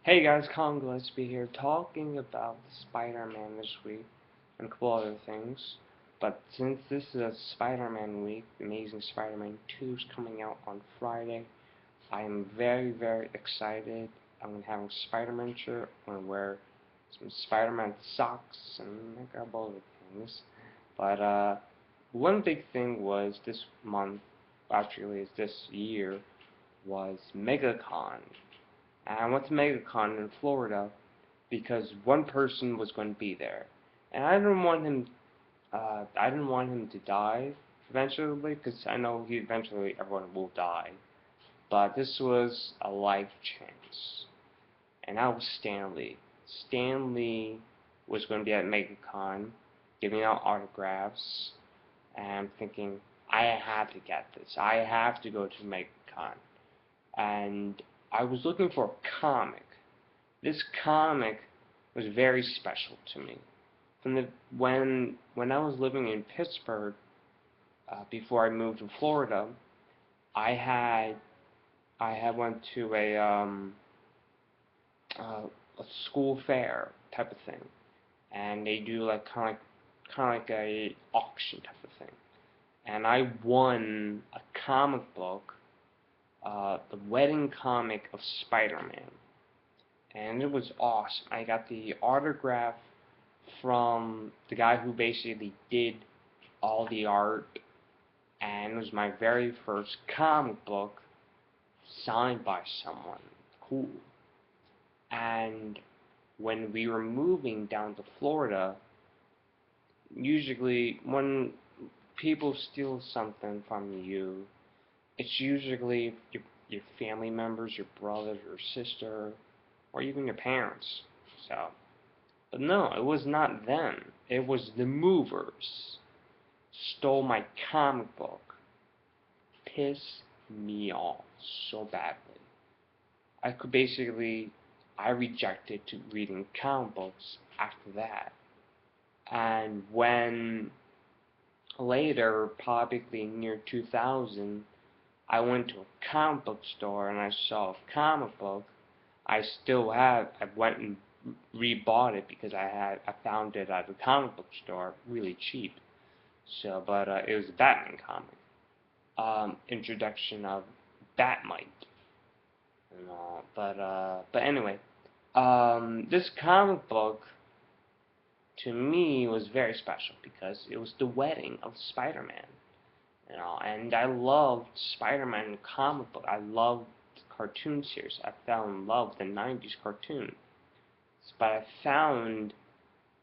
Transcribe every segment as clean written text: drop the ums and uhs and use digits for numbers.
Hey guys, Colin Gillespie here, talking about Spider-Man this week and a couple other things. But since this is a Spider-Man week, Amazing Spider-Man 2 is coming out on Friday. I am very, very excited. I'm going to have a Spider-Man shirt. I'm going to wear some Spider-Man socks and a couple other things. But one big thing was this month, actually, is this year, was MegaCon. And I went to MegaCon in Florida because one person was going to be there, and I didn't want him. I didn't want him to die eventually, because I know eventually everyone will die. But this was a life chance, and that was Stan Lee. Stan Lee was going to be at MegaCon, giving out autographs, and I'm thinking, I have to get this. I have to go to MegaCon, and I was looking for a comic. This comic was very special to me. From the when I was living in Pittsburgh, before I moved to Florida, I had went to a school fair type of thing, and they do like kind of like a auction type of thing, and I won a comic book, the wedding comic of Spider-Man, and it was awesome. I got the autograph from the guy who basically did all the art, and it was my very first comic book signed by someone cool. And when we were moving down to Florida, usually when people steal something from you, it's usually your family members, your brother, your sister, or even your parents. So, but no, it was not them. It was the movers. Stole my comic book. Pissed me off so badly. I rejected to reading comic books after that. And when later, probably near 2000, I went to a comic book store and I saw a comic book, I went and rebought it because I found it at a comic book store really cheap. So, but it was a Batman comic. Introduction of Batmite and all. But anyway, this comic book to me was very special because it was the wedding of Spider-Man, and I loved Spider-Man comic book. I loved the cartoon series. I fell in love with the '90s cartoon, but I found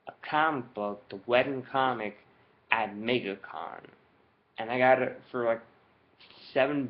a comic book, the wedding comic, at MegaCon, and I got it for like $7,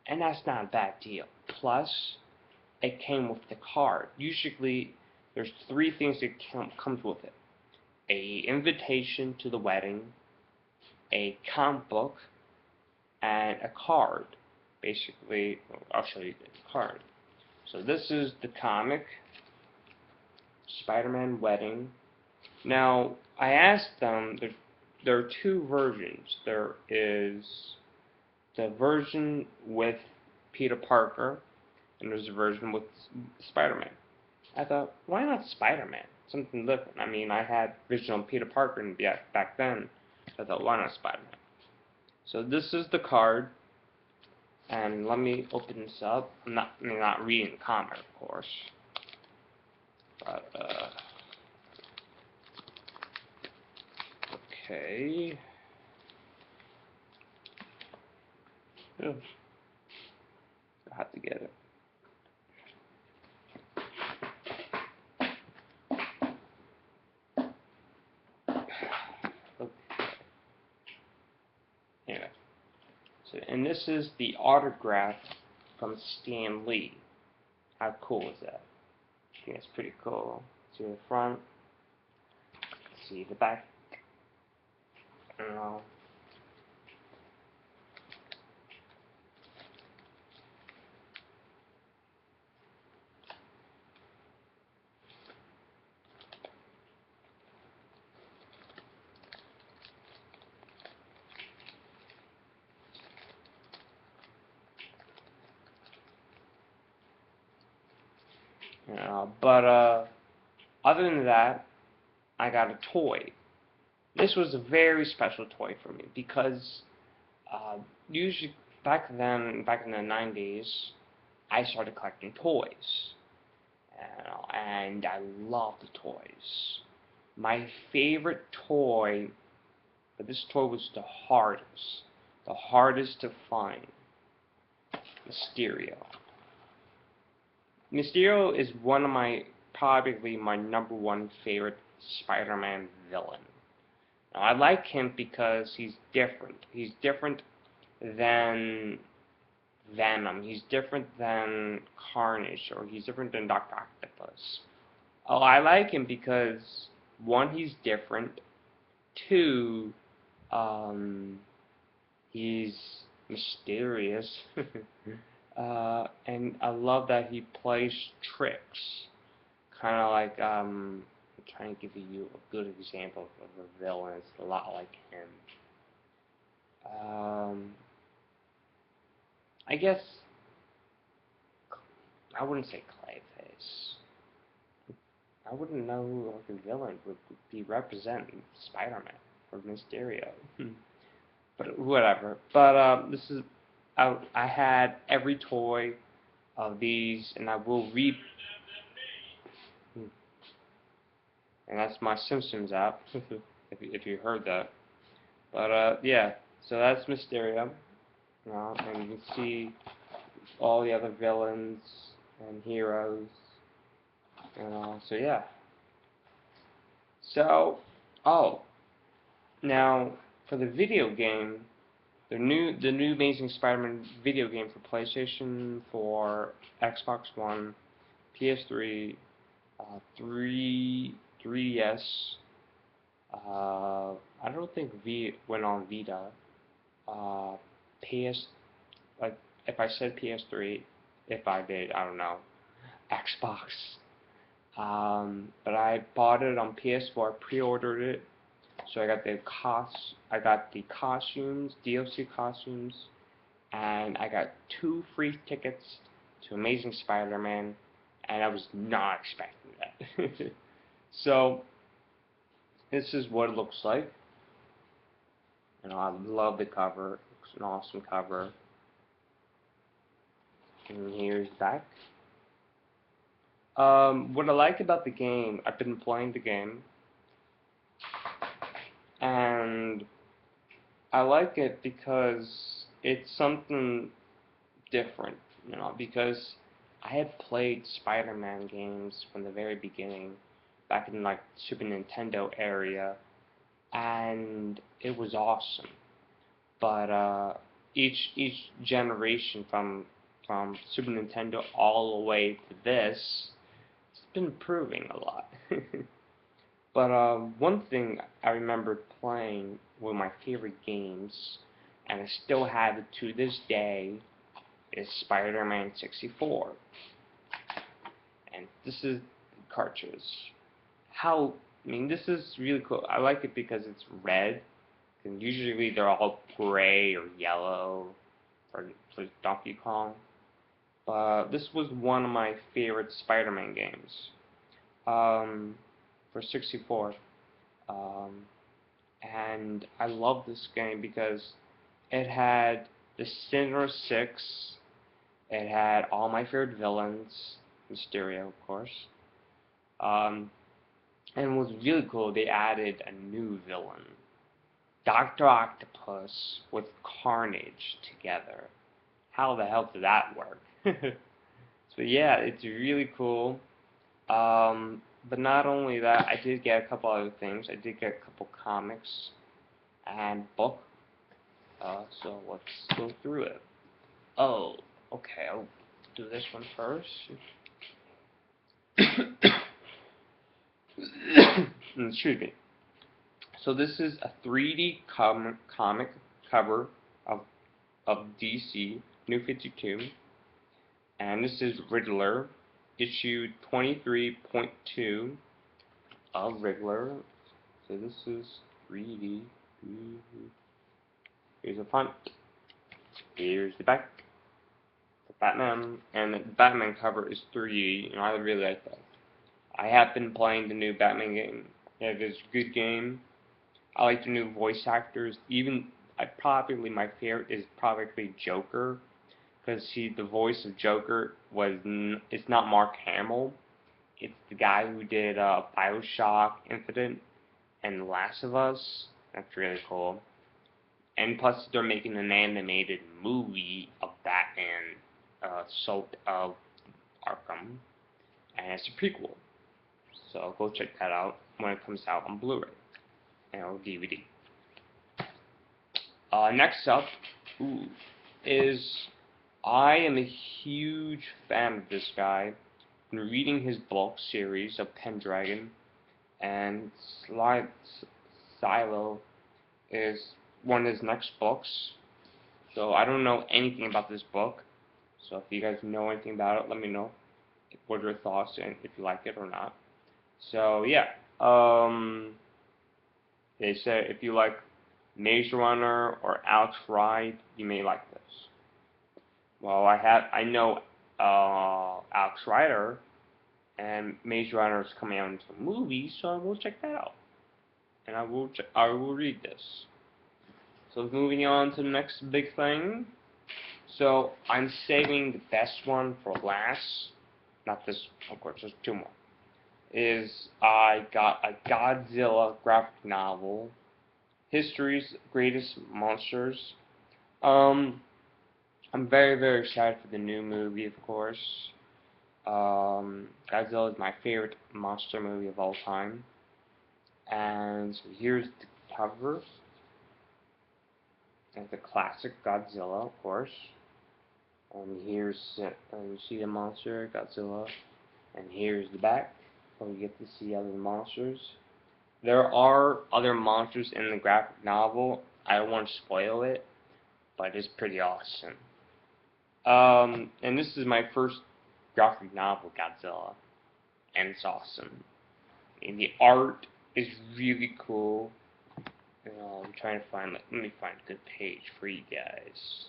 and that's not a bad deal. Plus, it came with the card. Usually, there's three things that comes with it: a invitation to the wedding, a comic book, and a card. Basically, I'll show you the card. So this is the comic, Spider-Man Wedding. Now, I asked them, there are two versions. There is the version with Peter Parker, and there's a version with Spider-Man. I thought, why not Spider-Man? Something different. I mean, I had original Peter Parker back then, so I thought, why not Spider-Man? So this is the card, and let me open this up. I'm not reading the comic, of course, but okay. Oops. I have to get it. Okay. Anyway, so and this is the autograph from Stan Lee. How cool is that? I think it's pretty cool. See the front, see the back, and all. But other than that, I got a toy. This was a very special toy for me because usually back then, back in the 90s, I started collecting toys, and I loved the toys. My favorite toy, but this toy was the hardest to find, Mysterio. Mysterio is one of probably my #1 favorite Spider-Man villain. Now, I like him because he's different. He's different than Venom. He's different than Carnage, or he's different than Dr. Octopus. Oh, I like him because, one, he's different. Two, um, he's mysterious. And I love that he plays tricks. Kind of like, I'm trying to give you a good example of a villain. It's a lot like him. I guess I wouldn't say Clayface. I wouldn't know who like a villain would be representing Spider-Man or Mysterio. But whatever. But this is I had every toy of these, and I will read. And that's my Simpsons app, if you heard that. But yeah, so that's Mysterio. And you can see all the other villains and heroes. So yeah. So, oh, now for the video game, the new Amazing Spider-Man video game for PlayStation, for Xbox One, PS3, 3DS. I don't think V went on Vita. PS, like if I said PS3, if I did, I don't know. Xbox. But I bought it on PS4. Pre-ordered it. So I got the costumes, DLC costumes, and I got 2 free tickets to Amazing Spider-Man, and I was not expecting that. So this is what it looks like. I love the cover. It's an awesome cover. And here's the back. What I like about the game, I've been playing the game, and I like it because it's something different, because I had played Spider-Man games from the very beginning, back in like Super Nintendo area, and it was awesome. But each generation from Super Nintendo all the way to this, it's been improving a lot. But one thing I remember playing one of my favorite games, and I still have it to this day, is Spider-Man 64. And this is the cartridge. This is really cool. I like it because it's red, and usually they're all gray or yellow for Donkey Kong. But this was one of my favorite Spider-Man games. For 64. And I love this game because it had the Sinister Six, it had all my favorite villains, Mysterio, of course, and it was really cool, they added a new villain, Dr. Octopus with Carnage together. How the hell did that work? So yeah, it's really cool. But not only that, I did get a couple other things. I did get a couple comics and book. So let's go through it. Oh, okay, I'll do this one first. Excuse me. So this is a 3D comic cover of DC New 52, and this is Riddler, issue 23.2 of Riddler. So this is 3D. Here's the front. Here's the back. The Batman, and the Batman cover is 3D, and I really like that. I have been playing the new Batman game. It is a good game. I like the new voice actors. Even probably my favorite is probably Joker, because the voice of Joker it's not Mark Hamill. It's the guy who did BioShock Infinite and The Last of Us. That's really cool. And plus, they're making an animated movie of Batman, Assault of Arkham, and it's a prequel. So go check that out when it comes out on Blu-ray or DVD. Next up is I am a huge fan of this guy. Been reading his book series of Pendragon, and Silo is one of his next books. So I don't know anything about this book. So if you guys know anything about it, let me know what your thoughts and if you like it or not. So yeah, they said if you like Maze Runner or Alex Wright, you may like this. Well, I know Alex Rider, and Maze Runner is coming out into a movie, so I will check that out, and I will read this. So moving on to the next big thing. So I'm saving the best one for last. Not this, of course. There's two more. I got a Godzilla graphic novel, History's Greatest Monsters. I'm very, very excited for the new movie, of course. Godzilla is my favorite monster movie of all time. And so here's the cover. And the classic Godzilla, of course. And here's you see the monster, Godzilla. And here's the back, so we get to see other monsters. There are other monsters in the graphic novel. I don't want to spoil it, but it's pretty awesome. And this is my first graphic novel, Godzilla, and it's awesome. And the art is really cool. I'm trying to find, let me find a good page for you guys.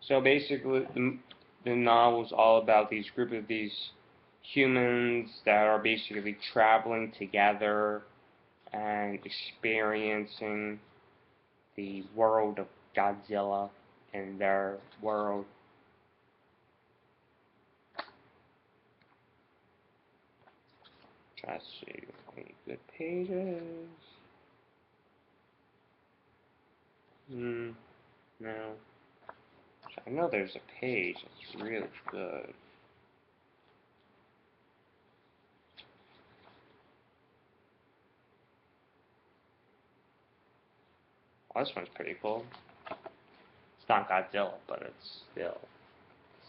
So basically, the novel is all about these group of these humans that are basically traveling together and experiencing the world of Godzilla and their world. Try to see any good pages. No. I know there's a page that's really good. Oh, this one's pretty cool. It's not Godzilla, but it's still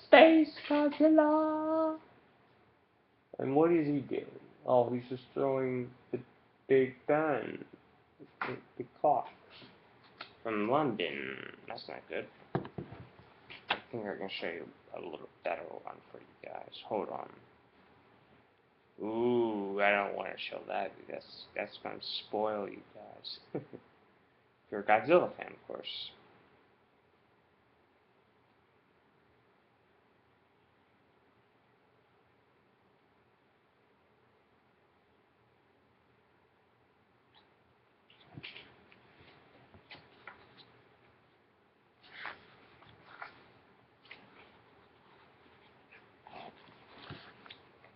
Space Godzilla. And what is he doing? Oh, he's just throwing the Big Ben, the clock from London. That's not good. I think I can show you a little better one for you guys. Hold on. Ooh, I don't want to show that because that's going to spoil you guys. If you're a Godzilla fan, of course.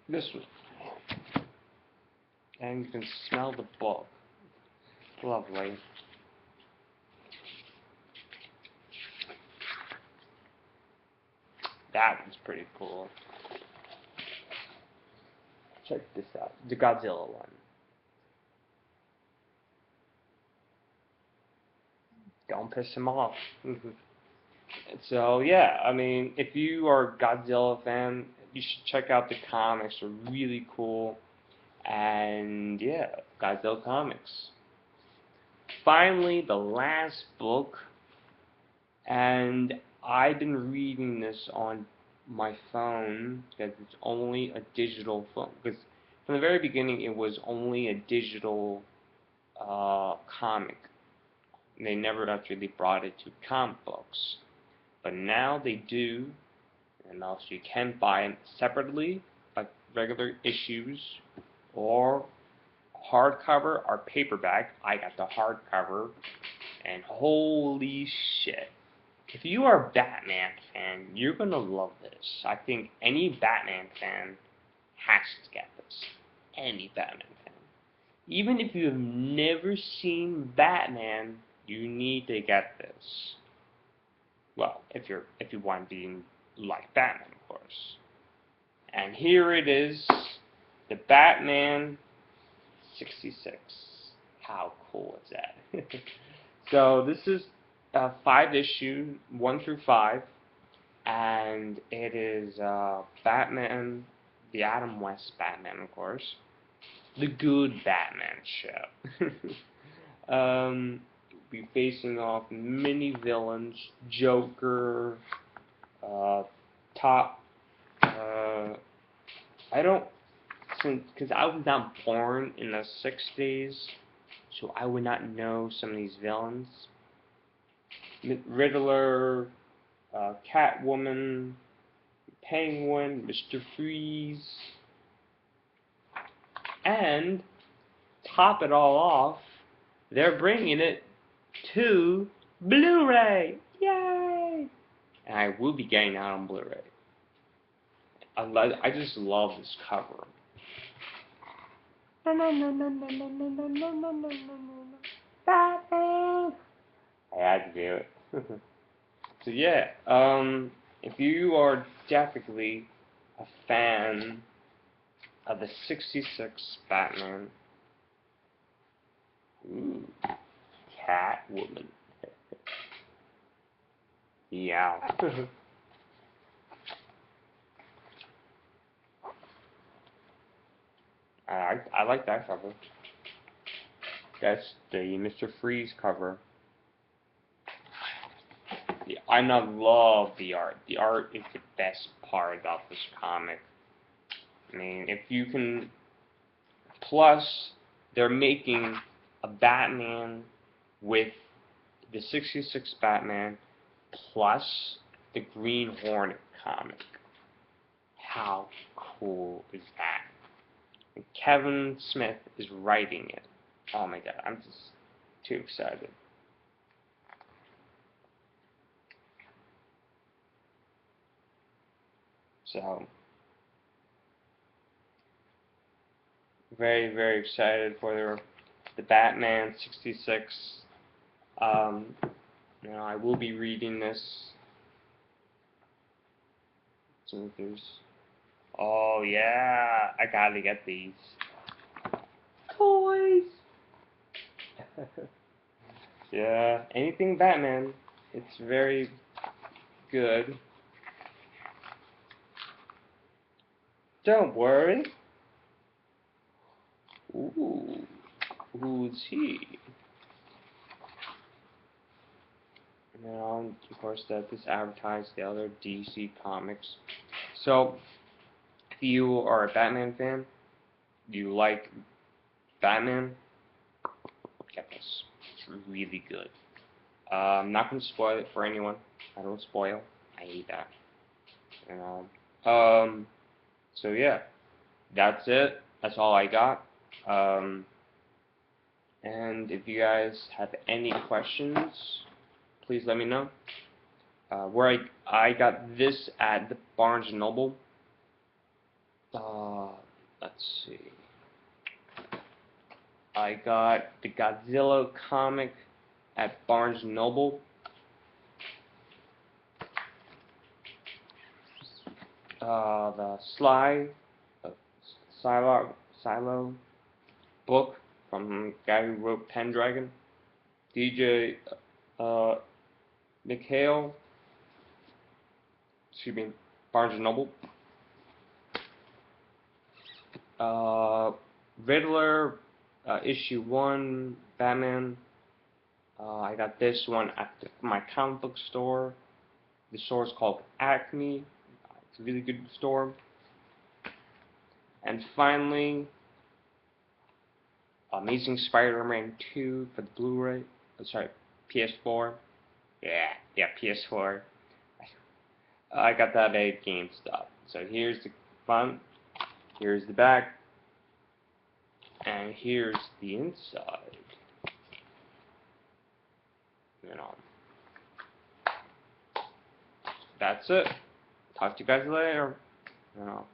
This one. And you can smell the book. Lovely. That one's pretty cool. Check this out. The Godzilla one. Don't piss him off. So yeah, I mean, if you are a Godzilla fan, you should check out the comics. They're really cool. And yeah, Godzilla comics. Finally, the last book, and I've been reading this on my phone because it's only a digital phone. Because from the very beginning, it was only a digital comic. They never actually brought it to comic books, but now they do, and also you can buy it separately, like regular issues, or hardcover or paperback. I got the hardcover, and holy shit. If you are a Batman fan, you're gonna love this. I think any Batman fan has to get this. Any Batman fan. Even if you have never seen Batman, you need to get this. Well, if you want to be like Batman, of course. And here it is, the Batman 66. How cool is that? So this is 5 issue, 1 through 5, and it is Batman, the Adam West Batman, of course, the good Batman show. Be facing off many villains, Joker, Top. I don't, because I was not born in the 60s, so I would not know some of these villains. Riddler, Catwoman, Penguin, Mr. Freeze, and top it all off, they're bringing it to Blu-ray! Yay! And I will be getting that on Blu-ray. I just love this cover. Batman! I had to do it. So yeah, if you are definitely a fan of the 66 Batman, ooh, Catwoman. Yeah. I like that cover. That's the Mr. Freeze cover. Yeah, I not love the art. The art is the best part of this comic. I mean, if you can. Plus, they're making a Batman with the 66 Batman plus the Green Hornet comic. How cool is that? And Kevin Smith is writing it. Oh my god, I'm just too excited. So, very, very excited for the Batman 66. You know, I will be reading this. So there's, oh yeah, I gotta get these toys. Yeah, anything Batman, it's very good. Don't worry. Ooh, who's he? And then of course, that this advertised the other DC comics. So, if you are a Batman fan, you like Batman, get this. It's really good. I'm not going to spoil it for anyone. I don't spoil. I hate that. You know. So yeah, that's it. That's all I got. And if you guys have any questions, please let me know. Where I got this at the Barnes & Noble. Let's see. I got the Godzilla comic at Barnes & Noble. The Silo book from the guy who wrote Pendragon, DJ Mikhail, excuse me, Barnes & Noble. Riddler, issue 1, Batman. I got this one at my comic book store. The store is called Acme. It's a really good store. And finally, Amazing Spider-Man 2 for the Blu-ray. Sorry, PS4. Yeah, PS4. I got that at GameStop. So here's the front, here's the back, and here's the inside. You know, that's it. Talk to you guys later. You know.